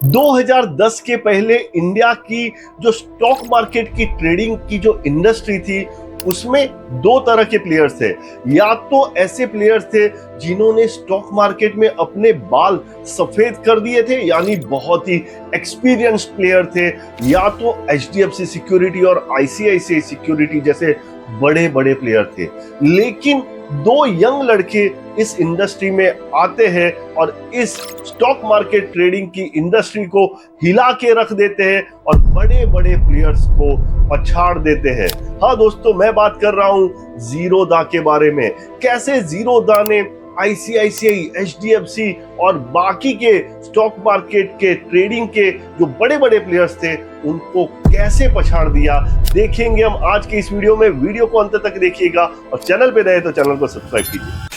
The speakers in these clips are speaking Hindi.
2010 के पहले इंडिया की जो स्टॉक मार्केट की ट्रेडिंग की जो इंडस्ट्री थी उसमें दो तरह के प्लेयर्स थे। या तो ऐसे प्लेयर्स थे जिन्होंने स्टॉक मार्केट में अपने बाल सफेद कर दिए थे, यानी बहुत ही एक्सपीरियंस्ड प्लेयर थे, या तो एचडीएफसी सिक्योरिटी और आईसीआईसीआई सिक्योरिटी जैसे बड़े बड़े प्लेयर थे। लेकिन दो यंग लड़के इस इंडस्ट्री में आते हैं और इस स्टॉक मार्केट ट्रेडिंग की इंडस्ट्री को हिला के रख देते हैं और बड़े बड़े प्लेयर्स को पछाड़ देते हैं। हाँ दोस्तों, मैं बात कर रहा हूं ज़ीरोधा के बारे में। कैसे ज़ीरोधा ने आईसीआईसीआई, एचडीएफसी और बाकी के स्टॉक मार्केट के ट्रेडिंग के जो बड़े बड़े प्लेयर्स थे उनको कैसे पछाड़ दिया, देखेंगे हम आज के इस वीडियो में। वीडियो को अंत तक देखिएगा और चैनल पे नए तो चैनल को सब्सक्राइब कीजिए।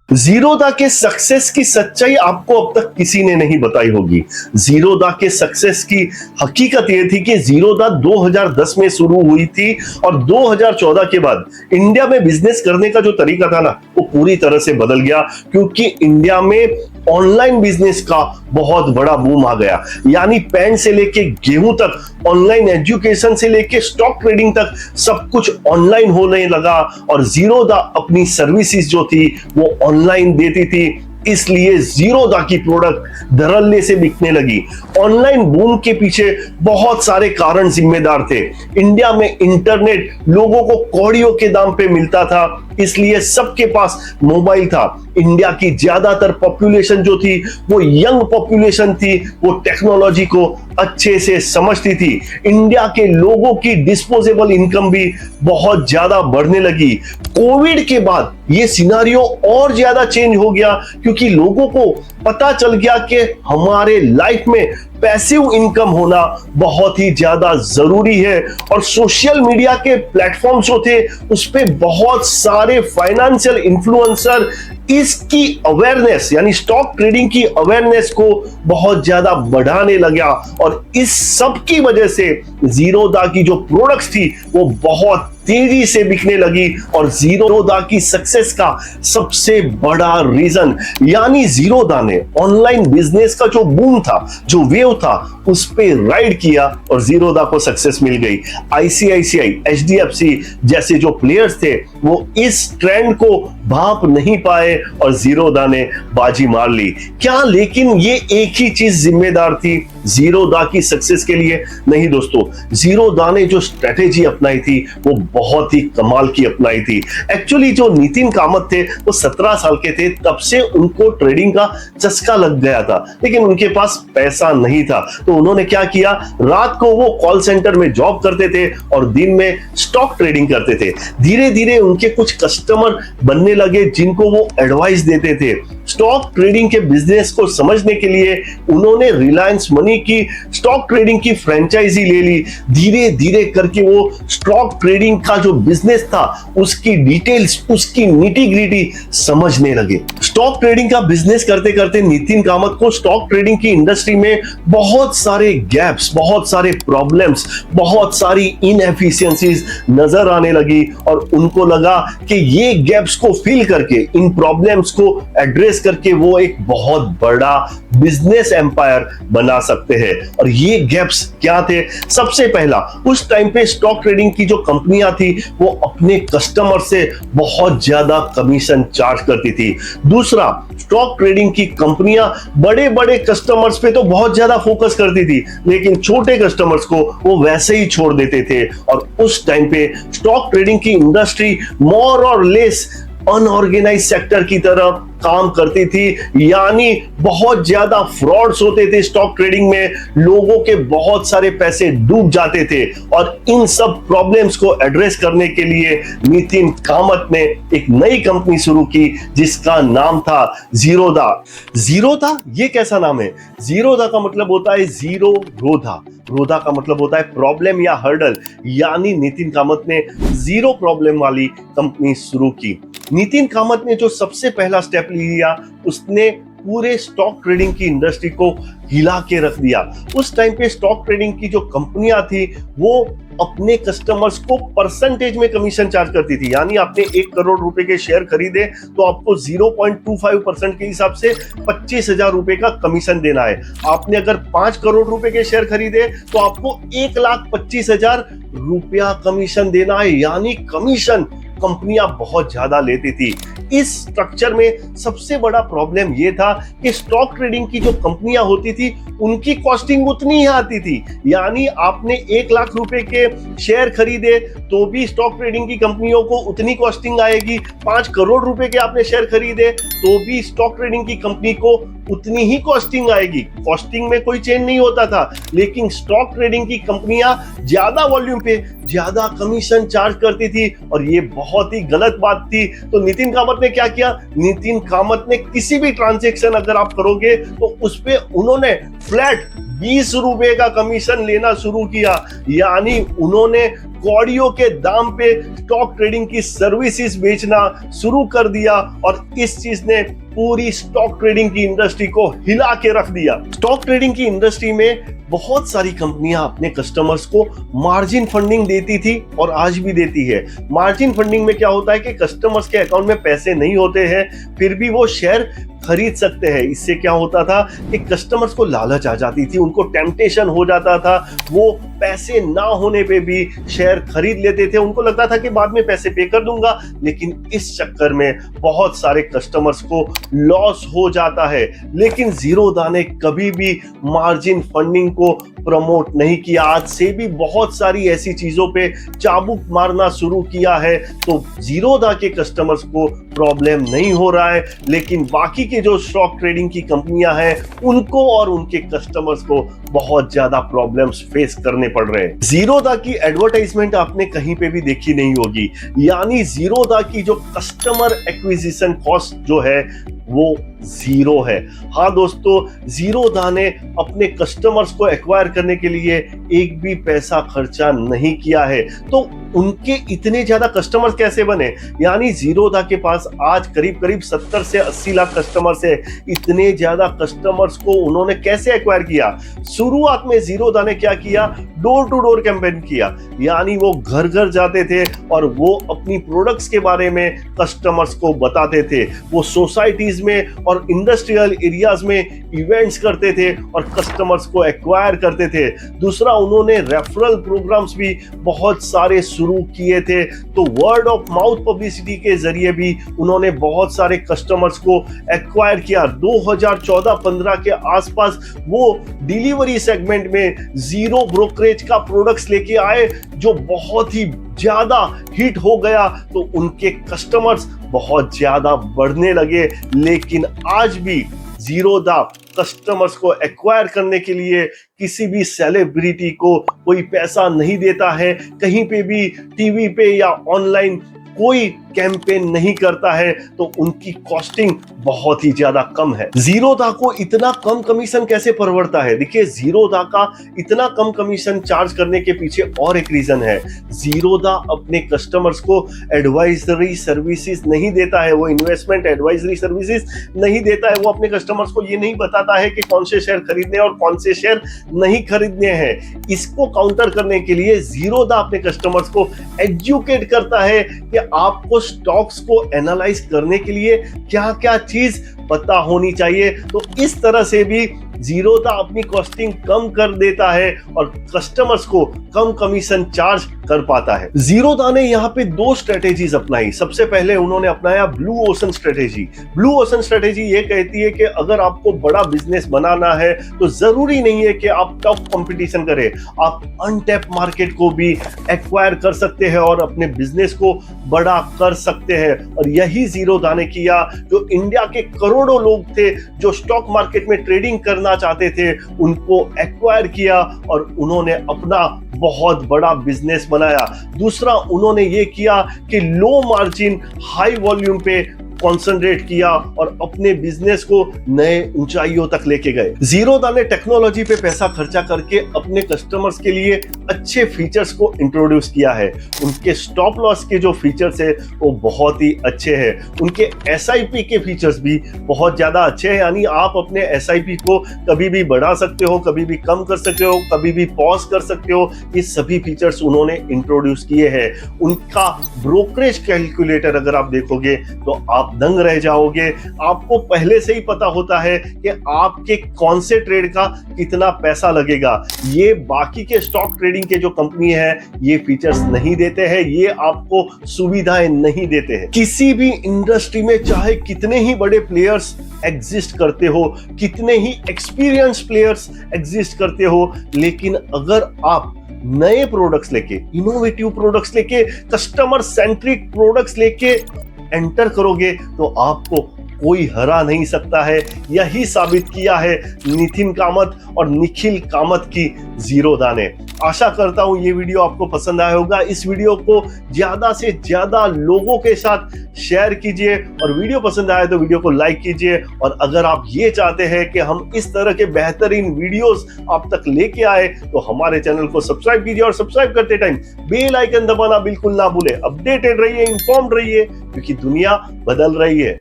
ज़ीरोधा के सक्सेस की सच्चाई आपको अब तक किसी ने नहीं बताई होगी। ज़ीरोधा के सक्सेस की हकीकत यह थी कि ज़ीरोधा 2010 में शुरू हुई थी और 2014 के बाद इंडिया में बिजनेस करने का जो तरीका था ना, वो पूरी तरह से बदल गया, क्योंकि इंडिया में ऑनलाइन बिजनेस का बहुत बड़ा बूम आ गया। यानी पेन से लेके गेहूं तक, ऑनलाइन एजुकेशन से लेके स्टॉक ट्रेडिंग तक सब कुछ ऑनलाइन होने लगा और ज़ीरोधा अपनी सर्विसेज जो थी वो ऑनलाइन देती थी। इसलिए ज़ीरोधा की प्रोडक्ट धड़ल्ले से बिकने लगी। ऑनलाइन बूम के पीछे बहुत सारे कारण जिम्मेदार थे। इंडिया में इंटरनेट लोगों को कौड़ियों के दाम पे मिलता था, इसलिए सबके पास मोबाइल था। इंडिया की ज्यादातर पॉपुलेशन जो थी वो यंग पॉपुलेशन थी, वो टेक्नोलॉजी को अच्छे से समझती थी। इंडिया के लोगों की डिस्पोजेबल इनकम भी बहुत ज्यादा बढ़ने लगी। कोविड के बाद ये सिनारियो और ज्यादा चेंज हो गया, क्योंकि लोगों को पता चल गया कि हमारे लाइफ में पैसिव इनकम होना बहुत ही ज्यादा जरूरी है। और सोशल मीडिया के प्लेटफॉर्म जो थे उस पे बहुत सारे फाइनेंशियल इन्फ्लुएंसर इसकी अवेयरनेस यानी स्टॉक ट्रेडिंग की अवेयरनेस को बहुत ज्यादा बढ़ाने लगा और इस सब की वजह से ज़ीरोधा की जो प्रोडक्ट्स थी वो बहुत तेजी से बिकने लगी। और ज़ीरोधा की सक्सेस का सबसे बड़ा रीजन यानी ज़ीरोधा ने ऑनलाइन बिजनेस का जो बूम था, जो वेव था, उस पे राइड किया और ज़ीरोधा को सक्सेस मिल गई। आईसीआईसीआई, एचडीएफसी जैसे जो प्लेयर्स थे वो इस ट्रेंड को भांप नहीं पाए और ज़ीरोधा ने बाजी मार ली। क्या लेकिन ये एक ही चीज जिम्मेदार थी ज़ीरोधा की सक्सेस के लिए? नहीं दोस्तों, ज़ीरोधा ने जो स्ट्रेटेजी अपनाई थी वो बहुत ही कमाल की अपनाई थी। एक्चुअली जो नितिन कामत थे वो 17 साल के थे, तब से उनको ट्रेडिंग का चस्का लग गया था, लेकिन उनके पास पैसा नहीं था। तो उन्होंने क्या किया, रात को वो कॉल सेंटर में जॉब करते थे और दिन में स्टॉक ट्रेडिंग करते थे। धीरे धीरे उनके कुछ कस्टमर बनने लगे जिनको वो एडवाइस देते थे। स्टॉक ट्रेडिंग के बिजनेस को समझने के लिए उन्होंने रिलायंस मनी की स्टॉक ट्रेडिंग की फ्रेंचाइजी ले ली। धीरे धीरे करके वो स्टॉक ट्रेडिंग का जो बिजनेस था उसकी डिटेल्स, उसकी निटी ग्रिटी समझने लगे। स्टॉक ट्रेडिंग का बिजनेस करते करते नितिन कामत को स्टॉक ट्रेडिंग की इंडस्ट्री में बहुत सारे गैप्स, बहुत सारे प्रॉब्लम्स, बहुत सारी इनएफिशिएंसीज नजर आने लगी और उनको लगा कि ये गैप्स को फिल करके, इन प्रॉब्लम्स को एड्रेस करके वो एक बहुत बड़ा बिजनेस एम्पायर बना सकते हैं। और ये गैप्स क्या थे? सबसे पहला, उस टाइम पे स्टॉक ट्रेडिंग की जो कंपनियां थी वो अपने कस्टमर से बहुत ज्यादा कमीशन चार्ज करती थी। दूसरा, स्टॉक ट्रेडिंग की कंपनियां बड़े बड़े कस्टमर्स पे तो बहुत ज्यादा फोकस करती थी, लेकिन छोटे कस्टमर्स को वो वैसे ही छोड़ देते थे। और उस टाइम पे स्टॉक ट्रेडिंग की इंडस्ट्री मोर और लेस अनऑर्गेनाइज सेक्टर की तरह काम करती थी, यानी बहुत ज्यादा फ्रॉड्स होते थे स्टॉक ट्रेडिंग में, लोगों के बहुत सारे पैसे डूब जाते थे। और इन सब प्रॉब्लम्स को एड्रेस करने के लिए नितिन कामत ने एक नई कंपनी शुरू की जिसका नाम था ज़ीरोधा। ज़ीरोधा ये कैसा नाम है? ज़ीरोधा का मतलब होता है जीरो रोधा, रोधा का मतलब होता है प्रॉब्लम या हर्डल, यानी नितिन कामत ने जीरो प्रॉब्लम वाली कंपनी शुरू की। नितिन कामत ने जो सबसे पहला स्टेप लिया, उसने पूरे स्टॉक ट्रेडिंग की इंडस्ट्री को हिला के रख दिया। उस टाइम पे स्टॉक ट्रेडिंग की जो कंपनियां थी वो अपने कस्टमर्स को परसेंटेज में कमीशन चार्ज करती थी। यानी आपने 1 करोड़ रुपए के शेयर खरीदे तो आपको 0.25% के हिसाब से 25,000 रुपए का कमीशन देना है। आपने अगर 5 करोड़ रुपए के शेयर खरीदे तो आपको 1,25,000 रुपया कमीशन देना है। यानी कमीशन कंपनियां बहुत ज्यादा लेती थी। इस स्ट्रक्चर में सबसे बड़ा प्रॉब्लम यह था कि स्टॉक ट्रेडिंग की जो कंपनियां होती थी उनकी कॉस्टिंग उतनी ही आती थी। यानी आपने 1 लाख रुपए के शेयर खरीदे तो भी स्टॉक ट्रेडिंग की कंपनियों को उतनी कॉस्टिंग आएगी। 5 करोड़ रुपए के आपने शेयर खरीदे तो भी स्टॉक ट्रेडिंग की कंपनी को उतनी ही कॉस्टिंग आएगी। कॉस्टिंग में कोई चेंज नहीं होता था, लेकिन स्टॉक ट्रेडिंग की कंपनियां ज्यादा वॉल्यूम पे ज्यादा कमीशन चार्ज करती थी और ये बहुत ही गलत बात थी। तो नितिन कामत ने क्या किया? नितिन कामत ने किसी भी ट्रांजैक्शन अगर आप करोगे तो उस पे उन्होंने फ्लैट 20 रुपए का कमीशन लेना शुरू किया। यानी उन्होंने कौड़ियों के दाम पे स्टॉक ट्रेडिंग की सर्विसेज बेचना शुरू कर दिया और इस चीज ने पूरी स्टॉक ट्रेडिंग की इंडस्ट्री को हिला के रख दिया। स्टॉक ट्रेडिंग की इंडस्ट्री में बहुत सारी कंपनियां अपने कस्टमर्स को मार्जिन फंडिंग देती थी और आज भी देती है। मार्जिन फंडिंग में क्या होता है कि कस्टमर्स के अकाउंट में पैसे नहीं होते हैं फिर भी वो शेयर खरीद सकते हैं। इससे क्या होता था कि कस्टमर्स को लालच आ जाती थी, उनको टेम्पटेशन हो जाता था, वो पैसे ना होने पे भी शेयर खरीद लेते थे। उनको लगता था कि बाद में पैसे पे कर दूंगा, लेकिन इस चक्कर में बहुत सारे कस्टमर्स को लॉस हो जाता है। लेकिन जीरोधा ने कभी भी मार्जिन फंडिंग को प्रमोट नहीं किया। आज से भी बहुत सारी ऐसी चीजों पे चाबुक मारना शुरू किया है तो जीरोधा के कस्टमर्स को प्रॉब्लम नहीं हो रहा है, लेकिन बाकी के जो स्टॉक ट्रेडिंग की कंपनियां हैं उनको और उनके कस्टमर्स को बहुत ज्यादा प्रॉब्लम्स फेस करने पड़ रहे हैं। जीरोधा की एडवर्टाइजमेंट आपने कहीं पे भी देखी नहीं होगी। यानी जीरोधा की जो कस्टमर एक्विजिशन कॉस्ट जो है वो 0 है। हाँ दोस्तों, जीरोधा ने अपने कस्टमर्स को एक्वायर करने के लिए एक भी पैसा खर्चा नहीं किया है। तो उनके इतने ज्यादा कस्टमर्स कैसे बने? यानी जीरोधा के पास आज करीब करीब 70 से 80 लाख कस्टमर्स है। इतने ज्यादा कस्टमर्स को उन्होंने कैसे एक्वायर किया? शुरुआत में जीरोधा ने क्या किया? डोर टू डोर कैंपेन किया। यानी वो घर घर जाते थे और वो अपनी प्रोडक्ट्स के बारे में कस्टमर्स को बताते थे। वो सोसाइटीज में और इंडस्ट्रियल एरियाज में इवेंट्स करते थे और कस्टमर्स को एक्वायर करते थे। दूसरा, उन्होंने रेफरल प्रोग्राम्स भी बहुत सारे शुरू किए थे। तो वर्ड ऑफ माउथ पब्लिसिटी के जरिए भी उन्होंने बहुत सारे कस्टमर्स को एक्वायर किया। 2014-15 के आसपास वो डिलीवरी सेगमेंट में जीरो ब्रोकरेज का प्रोडक्ट्स लेके आए जो बहुत ही ज्यादा हिट हो गया। तो उनके कस्टमर्स बहुत ज्यादा बढ़ने लगे। लेकिन आज भी जीरोधा कस्टमर्स को एक्वायर करने के लिए किसी भी सेलिब्रिटी को कोई पैसा नहीं देता है। कहीं पे भी टीवी पे या ऑनलाइन कोई कैंपेन नहीं करता है। तो उनकी कॉस्टिंग बहुत ही ज्यादा कम है। जीरोधा को इतना कम कमीशन कैसे परवड़ता है? देखिए, जीरोधा का इतना कम कमीशन चार्ज करने के पीछे और एक रीजन है। जीरोधा अपने कस्टमर्स को एडवाइजरी सर्विसेज नहीं देता है, वो इन्वेस्टमेंट एडवाइजरी सर्विसेज नहीं देता है। वो अपने कस्टमर्स को ये नहीं बताता है कि कौन से शेयर खरीदने और कौन से शेयर नहीं खरीदने हैं। इसको काउंटर करने के लिए जीरोधा अपने कस्टमर्स को एजुकेट करता है कि आपको स्टॉक्स को एनालाइज करने के लिए क्या क्या चीज पता होनी चाहिए। तो इस तरह से भी जीरोधा अपनी कॉस्टिंग कम कर देता है और कस्टमर्स को कम कमीशन चार्ज कर पाता है। जीरोधा ने यहाँ पे 2 स्ट्रेटेजीज अपनाई। सबसे पहले उन्होंने अपनाया blue ocean strategy. Blue ocean strategy ये कहती है कि अगर आपको बड़ा बिजनेस बनाना है तो जरूरी नहीं है कि आप टफ कंपटीशन करें, आप अनटैप मार्केट को भी एक्वायर कर सकते हैं और अपने बिजनेस को बड़ा कर सकते हैं। और यही जीरोधा ने किया। जो इंडिया के करोड़ों लोग थे जो स्टॉक मार्केट में ट्रेडिंग करना चाहते थे, उनको एक्वायर किया और उन्होंने अपना बहुत बड़ा बिजनेस बनाया। दूसरा, उन्होंने ये किया कि लो मार्जिन हाई वॉल्यूम पे कंसंट्रेट किया और अपने बिजनेस को नए ऊंचाइयों तक लेके गए। जीरोधा ने टेक्नोलॉजी पे पैसा खर्चा करके अपने कस्टमर्स के लिए अच्छे फीचर्स को इंट्रोड्यूस किया है। उनके स्टॉप लॉस के जो फीचर्स है वो बहुत ही अच्छे हैं। उनके एसआईपी के फीचर्स भी बहुत ज्यादा अच्छे हैं, यानी आप अपने एसआईपी को कभी भी बढ़ा सकते हो, कभी भी कम कर सकते हो, कभी भी पॉज कर सकते हो। ये सभी फीचर्स उन्होंने इंट्रोड्यूस किए हैं। उनका ब्रोकरेज कैलकुलेटर अगर आप देखोगे तो आप दंग रह जाओगे। आपको पहले से ही पता होता है कि आपके कौन से ट्रेड का कितना पैसा लगेगा। ये बाकी के स्टॉक ट्रेडिंग के जो कंपनी है ये फीचर्स नहीं देते हैं, ये आपको सुविधाएं नहीं देते हैं। किसी भी इंडस्ट्री में चाहे कितने ही बड़े प्लेयर्स एग्जिस्ट करते हो, कितने ही एक्सपीरियंस प्लेयर्स एग्जिस्ट करते हो, लेकिन अगर आप नए प्रोडक्ट्स लेके, इनोवेटिव प्रोडक्ट्स लेके, कस्टमर सेंट्रिक प्रोडक्ट्स लेके एंटर करोगे तो आपको कोई हरा नहीं सकता है। यही साबित किया है नितिन कामत और निखिल कामत की जीरोधा ने। आशा करता हूं ये वीडियो आपको पसंद आया होगा। इस वीडियो को ज्यादा से ज्यादा लोगों के साथ शेयर कीजिए और वीडियो पसंद आए तो वीडियो को लाइक कीजिए। और अगर आप ये चाहते हैं कि हम इस तरह के बेहतरीन वीडियोस आप तक लेके आए तो हमारे चैनल को सब्सक्राइब कीजिए और सब्सक्राइब करते टाइम बेल आइकन दबाना बिल्कुल ना भूलें। अपडेटेड रहिए, इन्फॉर्म्ड रहिए, क्योंकि दुनिया बदल रही है।